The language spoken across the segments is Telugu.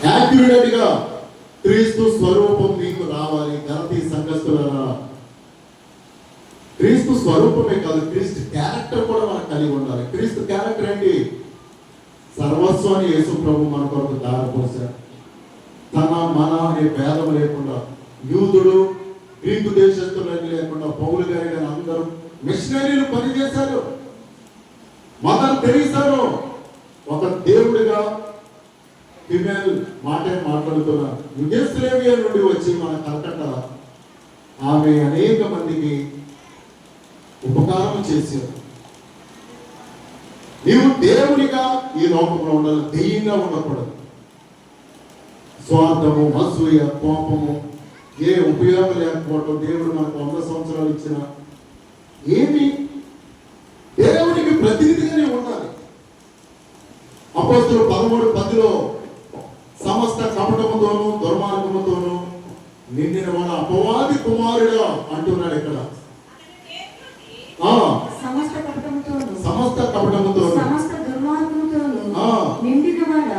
యాక్యురేట్ గా క్రీస్తు స్వరూపం మీకు రావాలి. గలతీ సంఘస్థులారా, క్రీస్తు స్వరూపమే కాదు, క్రీస్తు క్యారెక్టర్ కూడా మనకు కలిగి ఉండాలి. క్రీస్తు క్యారెక్టర్ ఏంటి? సర్వస్వాన్ని యేసు ప్రభు మన కొరకు దారపోసారు. తన మన అనే భేదం లేకుండా, యూదుడు గ్రీకు దేశస్తులని లేకుండా, పౌలు గారి కానీ అందరూ మిషనరీలు పనిచేశారు. మదర్ తెరీసాను ఒక దేవుడిగా ఫిమేల్ మాట్లాడుతున్నారు. యుగస్లేవియా నుండి వచ్చి మన కలకట్ట ఆమె అనేక మందికి ఉపకారం చేశారు. నీవు దేవునిగా ఈ లోకంలో ఉండాలి, దెయ్యంగా ఉండకూడదు. స్వార్థము, అసూయ, కోపము, ఏ ఉపయోగం లేకపోవటం, దేవుడు మనకు 100 సంవత్సరాలు ఇచ్చిన ఏమి దేవునికి ప్రతినిధిగానే ఉండాలి. అపోస్తలులు 13:10 సమస్త కపటముతోనూ దుర్మార్గముతోనూ నిండిన వాడు అపవాది కుమారుడా అంటున్నాడు ఇక్కడ. సమస్త కపటముతోనూ సమస్త దుర్మార్గముతోనూ నిండినవాడా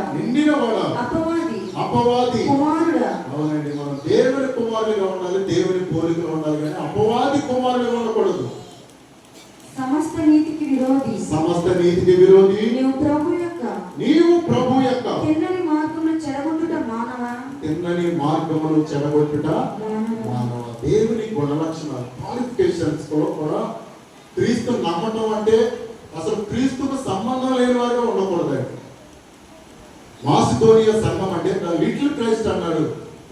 అపవాది కుమారుడా. అవునండి, మనం దేవుని కుమారులుగా ఉండాలి, దేవుని పోలికలు ఉండాలి, కానీ అపవాది కుమారులుగా ఉండకూడదు. సమస్త నీతికి విరోధి నీవు ప్రభు యొక్క తిన్నని మార్గములు చెడగొట్టుట మానవ. దేవుని గుణలక్షణాలు, క్వాలిఫికేషన్స్ కూడా క్రీస్తు నమ్మటం అంటే అసలు క్రీస్తుకు సంబంధం లేని వారిగా ఉండకూడదండి. మాసిదోనియా సంఘం అంటే లిటిల్ క్రైస్ట్ అన్నాడు.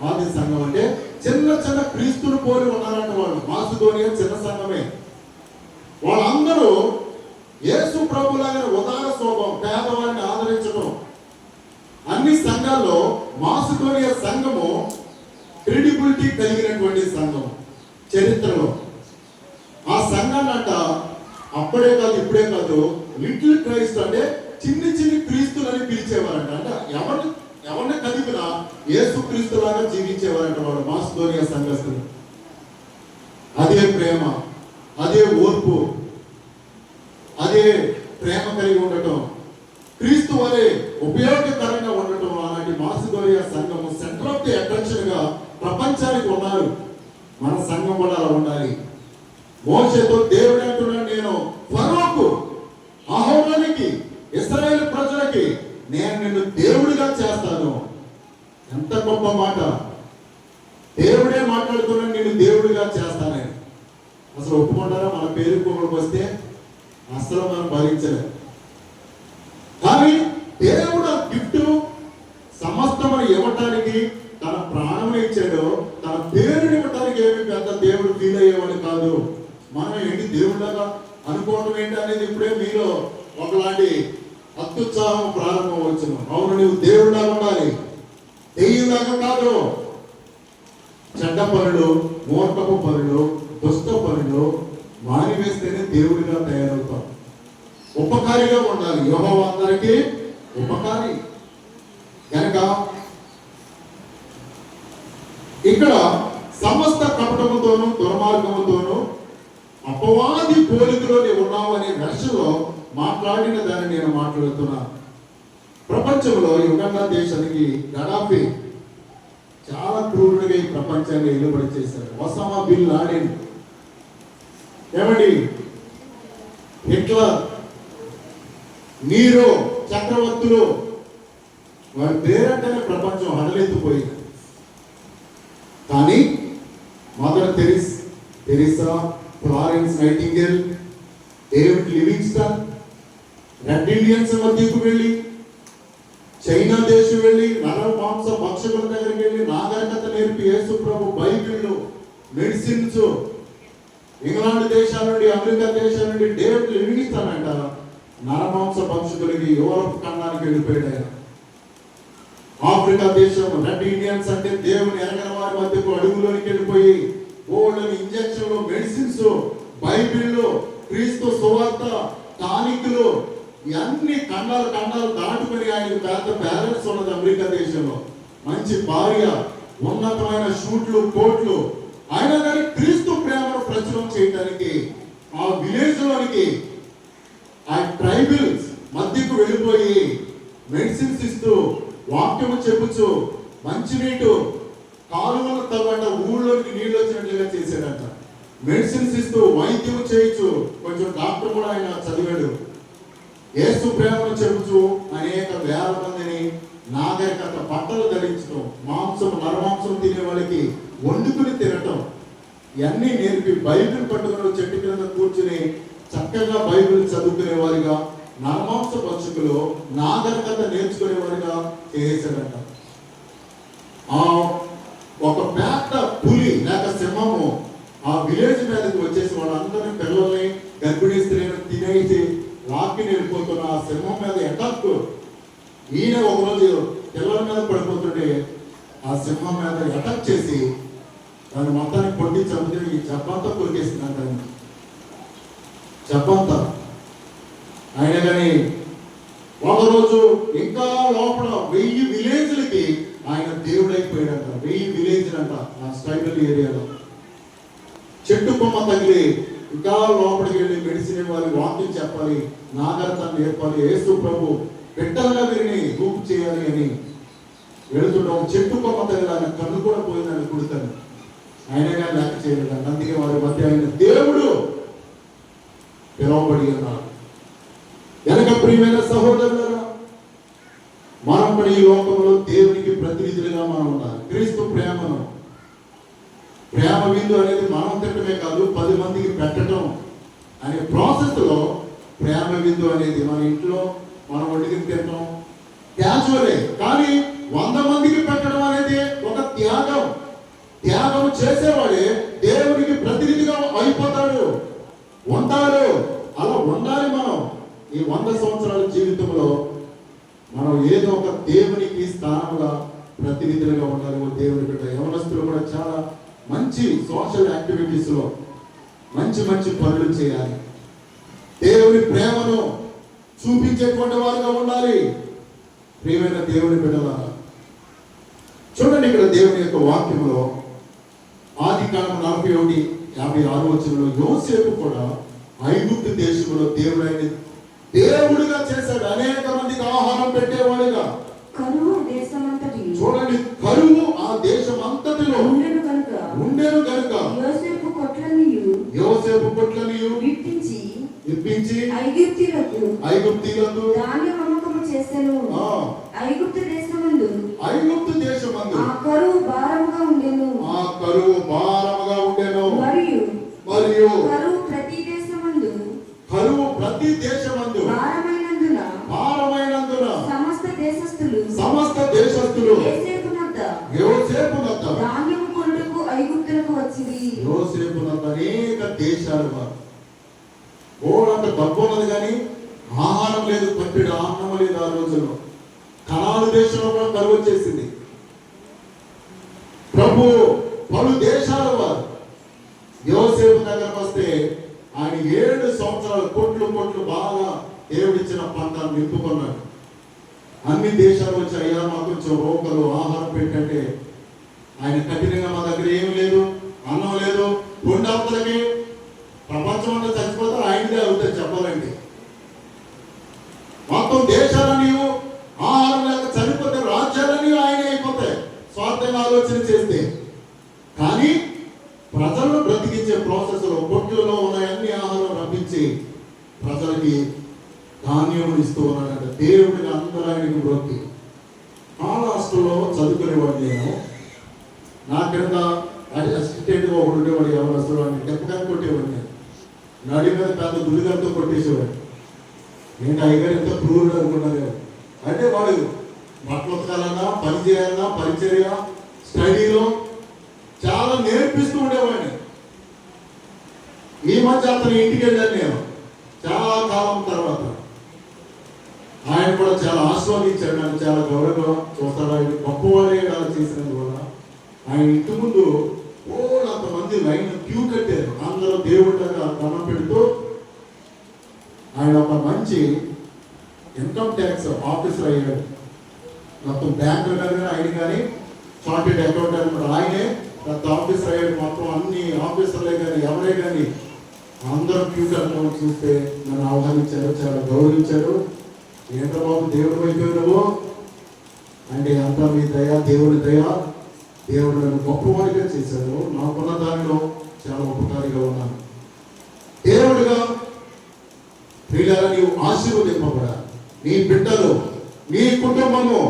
ఆది సంఘం అంటే చిన్న చిన్న క్రీస్తుని పోలి ఉన్నారంట వాళ్ళు. మాసిదోనియా చిన్న సంఘమే. వాళ్ళందరూ యేసు ప్రభులాగా ఉదార స్వభావం, పేదవారిని ఆదరించడం. అన్ని సంఘాల్లో మాసిదోనియా సంఘము క్రెడిబిలిటీ కలిగినటువంటి సంఘం చరిత్రలో. ఆ సంఘాన్ని అంట అప్పుడే కాదు ఇప్పుడే కాదు లిటిల్ క్రైస్ట్ అంటే చిన్ని చిన్ని క్రీస్తులని పిలిచేవారంట. అంటే ఎవరిని కదిపినా యేసు క్రీస్తులాగా జీవించేవారంట వాళ్ళు మాసిదోనియా సంఘస్థులు. అదే ప్రేమ, అదే ఓర్పు, అదే ప్రేమ కలిగి ఉండటం, క్రీస్తు వలె ఉపయోగకరంగా ఉండటం. అలాంటి మాసిదోనియా సంఘము సెంటర్ ఆఫ్ ది అట్రాక్షన్ గా ప్రపంచానికి ఉన్నారు. మన సంఘం కూడా అలా ఉండాలి. మోషేతో దేవుడు అంటున్నాడు, నేను ఫరోకు, అహరోనుకి, ఇశ్రాయేలు ప్రజలకి నేను నిన్ను దేవుడిగా చేస్తాను. ఎంత గొప్ప మాట! దేవుడే మాట్లాడుతున్నాడు, నిన్ను దేవుడిగా చేస్తానని. అసలు ఒప్పుకుంటారా? మన పేరు కొమ్మడికి వస్తే అసలు మనం భరించలేదు. కానీ దేవుడు ఆ గిఫ్ట్ సమస్తమని ఇవ్వటానికి తన ప్రాణం ఇచ్చాడు. తన పేరుని ఇవ్వటానికి ఏమి పెద్ద దేవుడు ఫీల్ అయ్యేవాడు కాదు. మనం ఏంటి దేవుడిలాగా అనుకోవటం ఏంటి అనేది ఇప్పుడే మీలో ఒకలాంటి అత్యుత్సాహం ప్రారంభం వచ్చును. అవును, నువ్వు దేవుడిలాగా ఉండాలి, దెయ్యంలాగా కాదు. చెడ్డ పనులు, మూర్ఖపు పనులు, దుష్ట పనులు మానివేస్తేనే దేవుడిగా తయారవుతాం. ఉపకారిగా ఉండాలి. యెహోవా అందరికీ ఉపకారి కనుక ఇక్కడ సమస్త కపటముతోనూ దుర్మార్గముతోనూ అపవాది పోలికలో నీవు ఉన్నావు అనే వెర్షన్లో మాట్లాడిన దాన్ని నేను మాట్లాడుతున్నాను. ప్రపంచంలో యుగండా దేశానికి గడాఫీ చాలా క్రూరుడిగా ఈ ప్రపంచాన్ని ఎలుబడి చేశారు. ఒసామా బిన్ లాడెన్, ఏమండి, హిట్లర్, నీరో చక్రవర్తులు, వారి పేరంటేనే ప్రపంచం హడలెత్తిపోయింది. కానీ Mother Teresa, Florence Nightingale, David Livingstone, red Indians మధ్యకు వెళ్ళి, చైనా దేశం వెళ్ళి, నరమాంస భక్షకుల దగ్గరికి వెళ్ళి నాగరికత నేర్పి యేసు ప్రభు బైబిళ్ళు, మెడిసిన్స్, ఇంగ్లాండ్ దేశాల నుండి, అమెరికా దేశాల నుండి డేవిడ్ లివింగ్స్టన్ అంట నరమాంస భక్షకులకి యూరప్ ఖండానికి వెళ్ళిపోయాడు ఆయన. ఆఫ్రికా దేశం రెడ్ ఇండియన్స్ అంటే దేవుని ఎరగని వారి మధ్యకు అడుగులోనికి వెళ్ళిపోయి బోల్డని ఇంజక్షన్లు, మెడిసిన్స్, బైబిళ్ళు, క్రీస్తు సువార్త, టానిక్లు, ఇవన్నీ ఖండాలు దాటుకుని ఆయనకు పెద్ద బ్యాలెన్స్ ఉన్నది. అమెరికా దేశంలో మంచి భార్య, ఉన్నతమైన షూట్లు, కోట్లు. అయినా కానీ క్రీస్తు ప్రేమను ప్రచురం చేయడానికి ఆ విలేజ్ లోనికి, ఆ ట్రైబల్స్ మధ్యకు వెళ్ళిపోయి మెడిసిన్స్ ఇస్తూ వాక్యము చెప్పుచు మంచినీటు కాలువల తవ్వంట ఊళ్ళోకి నీళ్ళు వచ్చినట్లుగా చేశాడంట. మెడిసిన్స్ ఇస్తూ వైద్యం చేయొచ్చు. కొంచెం డాక్టర్ కూడా ఆయన చదివాడు. యేసు ప్రేమను చెబుతూ అనేక వేల మందిని నాగరికత బట్టలు ధరించడం, మాంసం నరమాంసం తినే వాళ్ళకి వండుకుని తినటం, ఇవన్నీ నేర్పి బైబిల్ పట్టుకుని చెట్టు కింద కూర్చుని చక్కగా బైబిల్ చదువుకునే వారిగా, నరమాంస పక్షులు నాగరికత నేర్చుకునే వారిగా చేశాడంట. ఒక పెద్ద పులి లేక సింహము ఆ విలేజ్ మీదకి వచ్చేసి వాళ్ళందరినీ పిల్లల్ని గర్భిణీ స్త్రీలను తినేసి లాక్కి వెళ్ళిపోతున్న ఆ సింహం మీద అటాక్. ఈయన ఒకరోజు పిల్లల మీద పడిపోతుంటే ఆ సింహం మీద అటాక్ చేసి దాని మొత్తాన్ని కొట్టి చంపితే ఈ జబ్బంతా కొరికేసిందంట. జబ్బంతా ఆయన కానీ ఒకరోజు ఇంకా లోపల 1000 విలేజ్లకి ఆయన దేవుడైపోయాడంట. 1000 విలేజ్ అంట ఆ స్ట్రైబల్ ఏరియాలో. చెట్టు కొమ్మ తగిలి ఇంకా లోపలికి వెళ్ళి మెడిసిన్ ఇవ్వాలి, వాక్యం చెప్పాలి, నాగరికతను నేర్పాలి, యేసు ప్రభు బిడ్డలుగా వీరిని రూపు చేయాలి అని వెళుతుంటాం. చెట్టు కొమ్మ తగిలి ఆయన కన్ను కూడా పోయిందని కుడతాను. ఆయన కానీ లెక్క చేయలేదండి. అందుకే వారి మధ్య ఆయన దేవుడు పిలువబడి ఉన్నారు. వెనక ప్రియమైన సహోదరులారా, మనం కూడా ఈ లోకంలో దేవునికి ప్రతినిధులుగా మనం ఉండాలి. క్రీస్తు ప్రేమ విందు అనేది మనం తిట్టమే కాదు, 10 మందికి పెట్టడం అనే ప్రాసెస్ లో ప్రేమ విందు అనేది మన ఇంట్లో మనం వండుకుని తినడం క్యాజువలే. కానీ 100 మందికి పెట్టడం అనేది ఒక త్యాగం. త్యాగం చేసేవాడే దేవునికి ప్రతినిధిగా అయిపోతాడు, ఉంటాడు. అలా ఉండాలి. మనం ఈ 100 సంవత్సరాల జీవితంలో మనం ఏదో ఒక దేవునికి స్థానంగా ప్రతినిధులుగా ఉండాలి. దేవుని బిడ్డ యవనస్తులు కూడా చాలా మంచి సోషల్ యాక్టివిటీస్ లో మంచి పనులు చేయాలి. దేవుని ప్రేమను చూపించేటువంటి వారుగా ఉండాలి. ప్రియమైన దేవుని బిడ్డలారా, చూడండి ఇక్కడ దేవుని యొక్క వాక్యంలో ఆదికాండం 41:56 యోసేపు కూడా ఐగుప్తు దేశంలో దేవుడిగా చేశాడు. అనేక మందికి ఆహారం పెట్టేవాడుగా. కరువు దేశమంతటి, చూడండి, కరువు ఆ దేశం అంతటిలో ఉండేను కనుక యోసేపు కొట్లనియు విప్పించి ఐగుప్తీయులకు ధాన్యం అమ్మకము చేసెను. ఐగుప్తు దేశమందు ఆ కరువు భారముగా ఉండెను. మరియు కరువు ప్రతి దేశమందు భారమైనందున సమస్త దేశస్థులు యోసేపు నద్ద ధాన్యము కొనుటకు ఐగుప్తులకు వచ్చింది. యోసేపు నద్ద అనేక దేశాలు వారు ఓడంత డబ్బు ఉన్నది కానీ ఆహారం లేదు, పట్టిడు ఆహారం లేదు. ఆ రోజుల్లో కనాను దేశంలో కూడా కరువు వచ్చేసింది. ప్రభు పలు దేశాల వారు యోసేపు దగ్గరకు వస్తే ఆయన 7 సంవత్సరాలు కోట్లు బాగా దేవుడిచ్చిన పంటను నింపుకున్నాడు. అన్ని దేశాలు వచ్చి అయ్యా మాకు కొంచెం రోకలు ఆహారం పెట్టంటే ఆయన కఠినంగా మా దగ్గర ఏమి లేదు, అన్నం లేదు, కొండవతలకి ప్రపంచం అంతా చచ్చిపోతే ఆయనదే అవుతాయి చెప్పాలండి. మొత్తం దేశాలని ఆహారం లేక చనిపోతే రాజ్యాలని ఆయనే అయిపోతాయి స్వార్థంగా ఆలోచన చేస్తే. కానీ ప్రజలను బ్రతికించే ప్రాసెస్ లో కొట్లలో ఉన్న అన్ని ఆహారం రప్పించి ప్రజలకి ధాన్యం ఇస్తూ ఉన్నాడంట. దేవుడిని అందరూ ఆయనకు బ్రొక్కి మహారాష్ట్రలో చదువుకునేవాడు. నేను నా కింద అసిస్టెంట్గా ఒకడు ఉండేవాడు. ఎవరు అసలు వాడిని దెబ్బకాయ కొట్టేవాడు. నేను నడి మీద పెద్ద గుడిగలతో కొట్టేసేవాడు. నేను అయ్యగారు ఎంత క్రూరుడు అనుకున్నారు. అంటే వాడు బట్టలు ఉతకాలన్నా, పని చేయాలన్నా, పరిచర్య, స్టడీలో చాలా నేర్పిస్తూ ఉండేవాడిని. ఈ మధ్య అతను ఇంటికి వెళ్ళాను నేను చాలా కాలం తర్వాత. ఆయన కూడా చాలా ఆస్వాదించాడు, నన్ను చాలా గౌరవంగా చూస్తాడు. ఆయన గొప్పవాడే అలా చేసినందువల్ల ఆయన ఇంటి ముందు అంతమంది లైన్ క్యూ కట్టారు. అందరూ దేవుడి దగ్గర దండం పెడుతూ ఆయన ఒక మంచి ఇన్కమ్ ట్యాక్స్ ఆఫీసర్ అయ్యాడు. మొత్తం బ్యాంకులు కానీ ఆయన కానీ చార్టెడ్ అకౌంటెంట్ ఆయనే పెద్ద ఆఫీసర్ అయ్యాడు. మొత్తం అన్ని ఆఫీసర్లే కానీ ఎవరే కానీ అందరూ క్యూ కట్టడం చూస్తే నన్ను ఆహ్వానించారు, చాలా గౌరవించారు. ఏంటో బాబు దేవుడు అయిపోయి నువ్వు అంటే అంతా మీ దయ, దేవుడి దయ. దేవుడు నన్ను గొప్పవాడిగా చేశాడు. నాకున్న దానిలో చాలా ఉపకారిగా ఉన్నాను. దేవుడిగా ప్రియులారా, నీవు ఆశీర్వదింపబడాలి. నీ బిడ్డలు, నీ కుటుంబము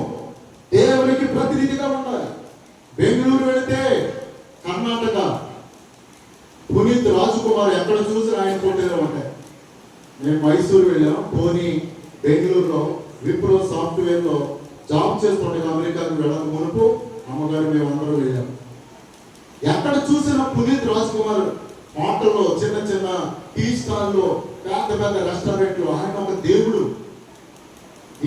దేవునికి ప్రతినిధిగా ఉండాలి. బెంగళూరు వెళితే కర్ణాటక పునీత్ రాజకుమార్ ఎక్కడ చూసినా ఆయన ఫోటోలు ఉంటాయి. మేము మైసూరు వెళ్ళాం. పోనీ బెంగళూరులో విప్రో సాఫ్ట్వేర్లో జాబ్ చేస్తుండగా అమెరికాకు వెళ్ళక మునుపు అమ్మగారు మేమందరం వెళ్ళాం. ఎక్కడ చూసినా పునీత్ రాజకుమార్ హోటల్లో, చిన్న చిన్న టీ స్టాల్లో, పెద్ద పెద్ద రెస్టారెంట్లు ఆయన ఒక దేవుడు.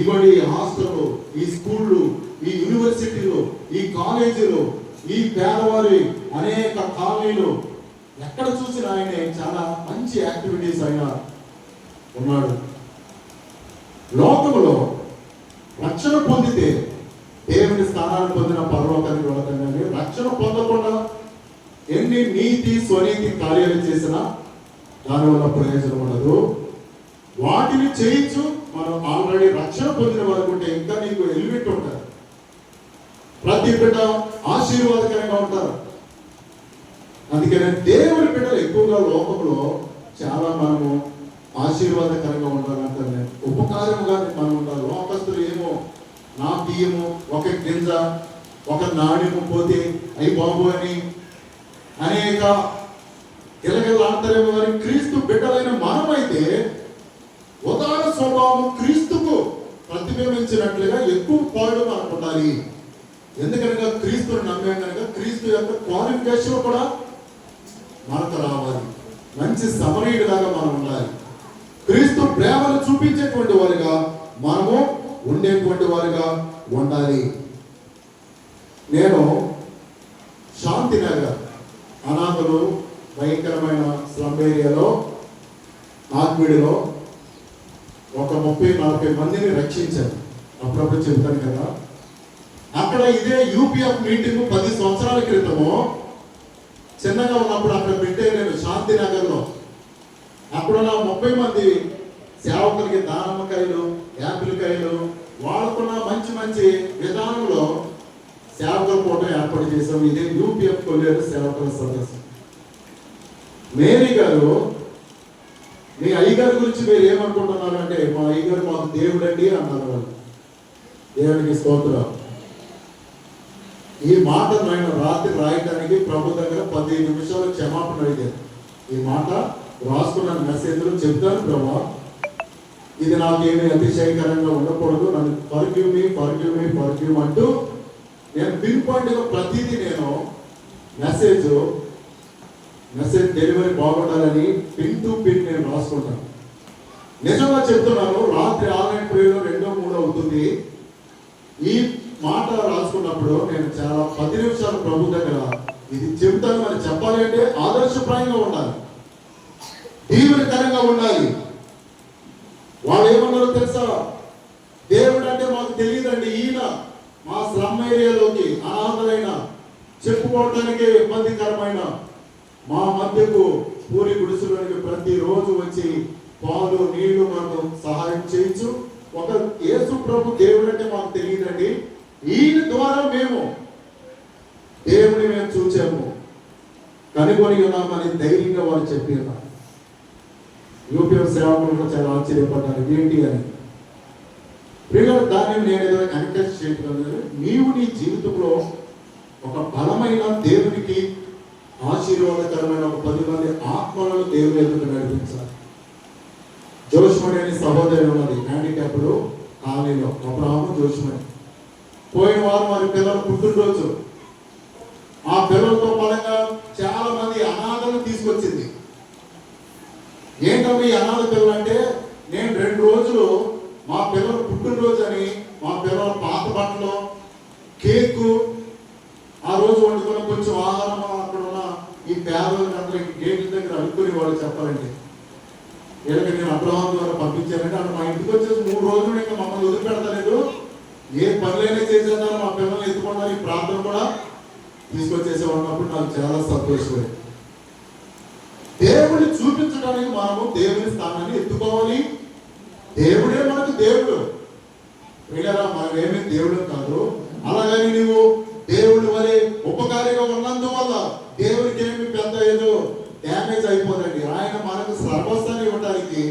ఇవన్నీ హాస్టల్లో, ఈ స్కూళ్ళు, ఈ యూనివర్సిటీలు, ఈ కాలేజీలు, ఈ పేదవారి అనేక కాలనీలు, ఎక్కడ చూసినా ఆయనే చాలా మంచి యాక్టివిటీస్ ఆయన ఉన్నాడు. లోకంలో రక్షణ పొందితే దేవుని స్థానాన్ని పొందిన పరలోకానికి వెళతాం. కానీ రక్షణ పొందకుండా ఎన్ని నీతి స్వనీతి కార్యాలు చేసినా దానివల్ల ప్రయోజనం ఉండదు. వాటిని చేయించు. మనం ఆల్రెడీ రక్షణ పొందిన వారికి ఉంటే ఇంకా నీకు ఎలివేట్ ఉంటారు. ప్రతి బిడ్డ ఆశీర్వాదకరంగా ఉంటారు. అందుకనే దేవుని బిడ్డలు ఎక్కువగా లోకంలో చాలా మనము ఆశీర్వాదకరంగా ఉండాలంటే ఉపకారముగా మనం ఉండాలి. లోకస్తులు ఏమో నా బియ్యము ఒక గింజ, ఒక నాణ్యము పోతే అయి బాబు అని అనేక గిలగిలాంతరేమో. కానీ క్రీస్తు బిడ్డలైన మనమైతే ఉదార స్వభావం క్రీస్తుకు ప్రతిబింబించినట్లుగా ఎక్కువ పాడు మనకు ఉండాలి. ఎందుకనగా క్రీస్తుని నమ్మాం కనుక క్రీస్తు యొక్క క్వాలిఫికేషన్ కూడా మనకు రావాలి. మంచి సమరీయుడిలాగా మనం ఉండాలి. క్రీస్తు ప్రేమను చూపించేటువంటి వారిగా మనము ఉండేటువంటి వారిగా ఉండాలి. నేను శాంతినగర్ అనాథలు భయంకరమైన స్లమ్ ఏరియాలో నాగ్వీడిలో ఒక 30-40 మందిని రక్షించాను. అప్పుడప్పుడు చెబుతాను కదా. అక్కడ ఇదే యూపీఎఫ్ మీటింగ్ 10 సంవత్సరాల క్రితము చిన్నగా ఉన్నప్పుడు అక్కడ పెట్టే నేను శాంతినగర్లో. అప్పుడున్న 30 మంది సేవకులకి దానిమ్మకాయలు, యాపిల్కాయలు, వాళ్ళకున్న మంచి మంచి విధానంలో సేవకుల కూటం ఏర్పాటు చేసాం. ఇదే యూపీఎఫ్ కొల్లేరు సేవకుల సదస్సు. మేరీ గారు, మీ అయ్యగారి గురించి మీరు ఏమనుకుంటున్నారు అంటే, మా అయ్యగారు మాకు దేవుడండి అన్నారు వాళ్ళు. దేవుడికి స్తోత్రం. ఈ మాట నేను రాత్రి రాయడానికి ప్రభు దగ్గర 15 నిమిషాలు క్షమాపణ అడిగాను. ఈ మాట రాసుకున్న మెసేజ్లు చెప్తాను ప్రభా, ఇది నాకేమీ అతిశయకరంగా ఉండకూడదు, నన్ను ఫర్గివ్ మీ అంటూ నేను పిన్ పాయింట్గా ప్రతిదీ నేను మెసేజ్ డెలివరీ బాగుండాలని పిన్ టు పిన్ నేను రాసుకుంటాను. నిజంగా చెప్తున్నాను, రాత్రి ఆన్లైన్ ప్రేయర్లో 2-3 అవుతుంది. ఈ మాట రాసుకున్నప్పుడు నేను చాలా 10 నిమిషాలు ప్రభు దగ్గర ఇది చెబుతాను. మరి చెప్పాలి అంటే ఆదర్శప్రాయంగా ఉండాలి, దీవెనకరంగా ఉండాలి. వాళ్ళు ఏమన్నారో తెలుసా? దేవుడు అంటే మాకు తెలియదండి, ఈయన మా స్లమ్ ఏరియాలోకి అనాథలైన చెప్పుకోవటానికి ఇబ్బందికరమైన మా మధ్యకు పూరి గుడిసెలోనికి ప్రతిరోజు వచ్చి పాలు నీళ్లు మనకు సహాయం చేయొచ్చు. ఒక యేసు ప్రభు దేవుడు అంటే మాకు తెలియదండి, ఈయన ద్వారా మేము దేవుని మేము చూచాము, కనుగొని ఉన్నామని ధైర్యంగా వారు చెప్పి ఉన్నారు. యూపీఎఫ్ సేవకులు చాలా ఆశ్చర్యపడ్డారు, ఏంటి అని. ప్రియుల దాన్ని నేను ఏదో కనెక్ట్ చేయగలను. నీవు నీ జీవితంలో ఒక బలమైన దేవునికి ఆశీర్వాదకరమైన ఒక 10 మంది ఆత్మలను దేవుని ఎదుట నడిపించాలి. జోష్మణి అనే సహోదరి ఉన్నది, హ్యాండిక్యాప్డ్ కాలనీలో, అబ్రహాము జోష్మణి. పోయిన వారం వారి పిల్లల పుట్టినరోజు. ఆ పిల్లలతో పరంగా చాలా మంది అనాథలను తీసుకొచ్చింది. ఏంటంటే ఈ అనాథ పిల్లలు అంటే, నేను 2 రోజులు మా పిల్లల పుట్టినరోజు అని మా పిల్లల పాత బట్టలు, కేకు, ఆ రోజు వండుకున్న కొంచెం ఆహారం అక్కడ ఉన్న ఈ పేదలందరికీ గేట్ల దగ్గర అనుకుని వాళ్ళు చెప్పాలంటే, వీళ్ళకి నేను అబ్రహాం ద్వారా పంపించానంటే అక్కడ మా ఇంటికి వచ్చేసి 3 రోజులు ఇంకా మమ్మల్ని వదిలిపెడతలేదు, ఏ పనులైనా చేసేదాన్ని మా పిల్లల్ని ఎత్తుకున్నారు. ఈ ప్రార్థన కూడా తీసుకొచ్చేసే ఉన్నప్పుడు నాకు చాలా సంతోషమే. దేవుడిని చూపించడానికి మనము దేవుని స్థానాన్ని ఎత్తుకోవాలి. దేవుడే మనకు దేవుడు. వీళ్ళరా మనమేమీ దేవుడు కాదు, అలాగని నీవు దేవుడి వలె ఉపకారిగా ఉన్నందువల్ల దేవుడికి ఏమి పెద్ద ఏదో డ్యామేజ్ అయిపోదండి. ఆయన మనకు సర్వస్వాన్ని ఇవ్వడానికి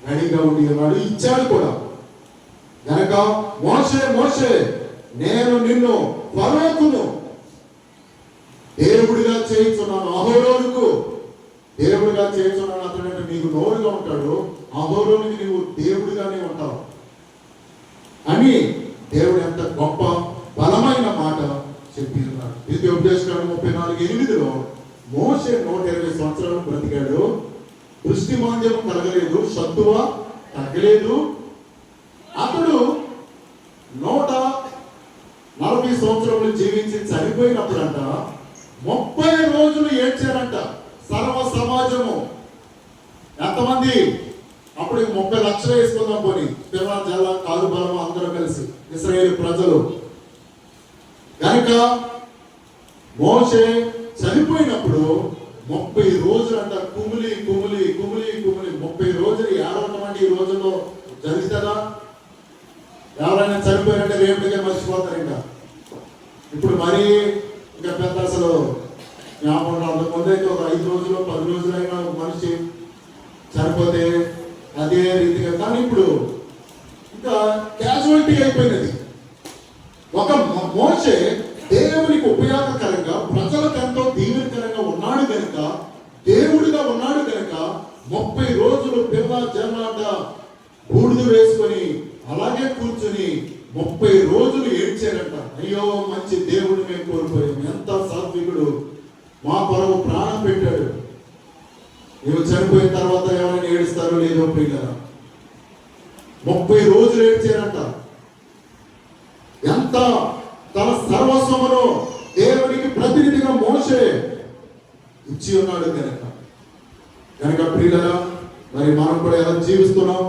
రెడీగా ఉండి ఉన్నాడు, ఇచ్చాడు కూడా. కనుక మోషే మోషే నేను నిన్ను ఫరోకును దేవుడిగా చేయించున్నాను, అహరోనుకు దేవుడిగా చేయించున్నాను. అతడంటే నీకు నోరుగా ఉంటాడు, అహరోనుకి నీవు దేవుడిగానే ఉంటావు అని దేవుడు ఎంత గొప్ప బలమైన మాట చెప్పి ఉన్నాడు. ఇది ఉపదేశకాండం 34:8 మోషే 120 సంవత్సరాలు బ్రతికాడు, దృష్టి మాంద్యం కలగలేదు, సత్తువ తగ్గలేదు. అతడు 140 సంవత్సరములు జీవించి చనిపోయినప్పుడంట 30 రోజులు ఏడ్చారంట సర్వ సమాజము. ఎంతమంది? అప్పుడు 30 లక్షలు వేసుకుందాం పోనీ, పిల్లల జల కారు బలం అందరూ కలిసి ఇశ్రాయేలు ప్రజలు. కనుక మోషే చనిపోయినప్పుడు 30 రోజులు అంట కుమిలి కుమిలి కుమిలి కుమిలి 30 రోజులు ఏడవటం అంటే ఈ రోజుల్లో జరుగుతుందా? ఎవరైనా చనిపోయారంటే రేపటికే మర్చిపోతారు. ఇప్పుడు మరీ ఇంకా పెద్ద అసలు జ్ఞాపకం రాదు. ముందైతే ఒక 5 రోజులు 10 రోజులైనా మనిషి చనిపోతే అదే రీతిగా, కానీ ఇప్పుడు ఇంకా క్యాజువాలిటీ అయిపోయినది. ఒక మోషే దేవునికి ఉపయోగకరంగా ప్రజలకు ఎంతో దీవెనకరంగా ఉన్నాడు కనుక, దేవుడిగా ఉన్నాడు కనుక 30 రోజులు పిల్ల జల్లాట బూడిద వేసుకొని అలాగే కూర్చొని 30 రోజులు ఏడ్చారంట. అయ్యో మంచి దేవుడు మేము కోల్పోయాం, ఎంత సాత్వికుడు, మా కొరకు ప్రాణం పెట్టాడు. నీవు చనిపోయిన తర్వాత ఎవరైనా ఏడుస్తారో లేదో ప్రియులారా, 30 రోజులు ఏడ్చారంట. ఎంత తన సర్వస్వమును దేవునికి ప్రతినిధిగా మోషే ఇచ్చి ఉన్నాడు కనుక ప్రియులారా, మరి మనం కూడా ఎలా జీవిస్తున్నాం?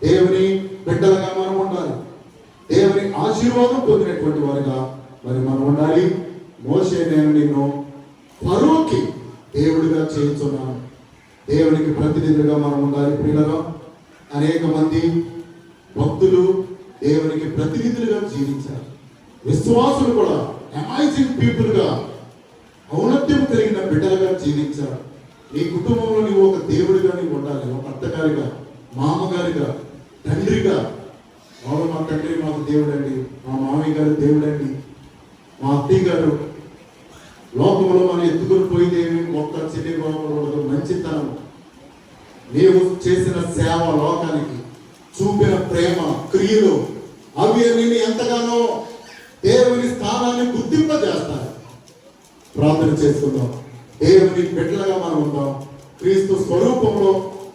దేవుని బిడ్డలుగా మనం ఉండాలి, దేవుని ఆశీర్వాదం పొందినటువంటి వారిగా మరి మనం ఉండాలి. మోషే నేను నిన్ను ఫరోకి దేవుడిగా చేయించున్నాను, దేవునికి ప్రతినిధులుగా మనం ఉండాలి. ప్రియులారా, అనేక మంది భక్తులు దేవునికి ప్రతినిధులుగా జీవించారు. విశ్వాసులు కూడా అమైజింగ్ పీపుల్ గా ఔన్నత్యం కలిగిన బిడ్డలుగా జీవించారు. నీ కుటుంబంలో నీవు ఒక దేవుడిగా నీవు ఉండాలి, ఒక అత్తగారిగా, మామగారిగా, తండ్రిగా. మా తండ్రి మాకు దేవుడండి, మా మామయ్య గారు దేవుడండి, మా అత్తయ్య గారు. లోకంలో మనం ఎత్తుకుని పోయితే ఒక్క చెల్లి ఉండదు, మంచితనం, నీవు చేసిన సేవ, లోకానికి చూపిన ప్రేమ, క్రియలు, అవి నేను ఎంతగానో దేవుని స్థానాన్ని గుర్తింపజేస్తాను. ప్రార్థన చేసుకుందాం. దేవుని బిడ్డలుగా మనం ఉందాం. క్రీస్తు స్వరూపంలో,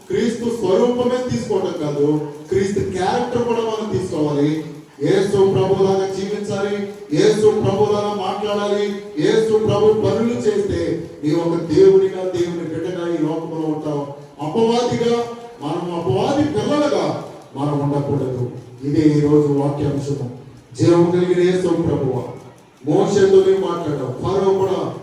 క్రీస్తు స్వరూపమే తీసుకోవడం కాదు, క్రీస్తు క్యారెక్టర్ కూడా మనం తీసుకోవాలి. యేసు ప్రభులాగా జీవించాలి, యేసు ప్రభులాగా మాట్లాడాలి, యేసు ప్రభు పనులు చేస్తే నీ ఒక దేవునిగా, దేవుని బిడ్డగా ఈ లోకంలో ఉంటావు. అపవాదిగా మనం, అపవాది పిల్లలుగా మనం ఉండకూడదు. ఇదే ఈ రోజు వాక్యాంశము. జీవం కలిగిన యేసు ప్రభువా, మోషేతోనే మాట్లాడావు, ఫరో కూడా